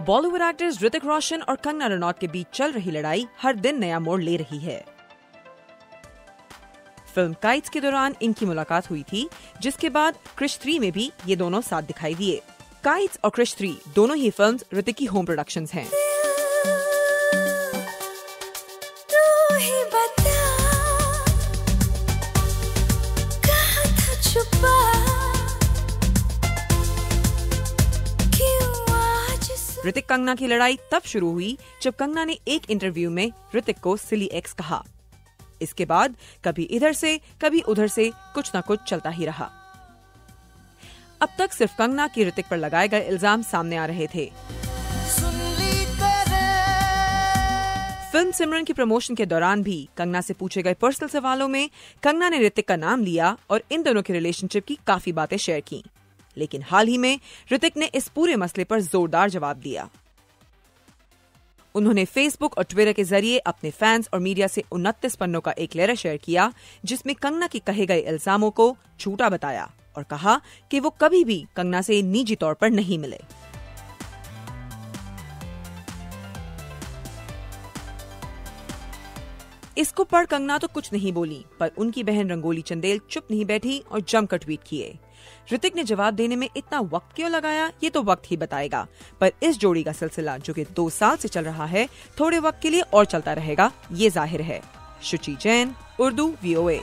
Bollywood actors Hrithik Roshan और कंगना रनौत के बीच चल रही लड़ाई हर दिन नया मोड़ ले रही है। फिल्म काइट्स के दौरान इनकी मुलाकात हुई थी, जिसके बाद क्रिश 3 में भी ये दोनों साथ दिखाई दिए। काइट्स और क्रिश 3 दोनों ही फिल्म्स ऋतिक की होम प्रोडक्शंस हैं। ऋतिक कंगना की लड़ाई तब शुरू हुई जब कंगना ने एक इंटरव्यू में ऋतिक को सिली एक्स कहा। इसके बाद कभी इधर से कभी उधर से कुछ न कुछ चलता ही रहा। अब तक सिर्फ कंगना की ऋतिक पर लगाए गए इल्जाम सामने आ रहे थे। फिल्म सिमरन की प्रमोशन के दौरान भी कंगना से पूछे गए पर्सनल सवालों में कंगना ने ऋतिक का नाम लिया और इन दोनों के रिलेशनशिप की काफी बातें शेयर की। लेकिन हाल ही में ऋतिक ने इस पूरे मसले पर जोरदार जवाब दिया। उन्होंने फेसबुक और ट्विटर के जरिए अपने फैंस और मीडिया से 29 पन्नों का एक लेटर शेयर किया, जिसमें कंगना के कहे गए इल्जामों को झूठा बताया और कहा कि वो कभी भी कंगना से निजी तौर पर नहीं मिले। इसको पढ़ कंगना तो कुछ नहीं बोली, पर उनकी बहन रंगोली चंदेल चुप नहीं बैठी और जमकर ट्वीट किए। ऋतिक ने जवाब देने में इतना वक्त क्यों लगाया, ये तो वक्त ही बताएगा, पर इस जोड़ी का सिलसिला जो कि 2 साल से चल रहा है, थोड़े वक्त के लिए और चलता रहेगा, ये जाहिर है। शुचि जैन, उर्दू VOA।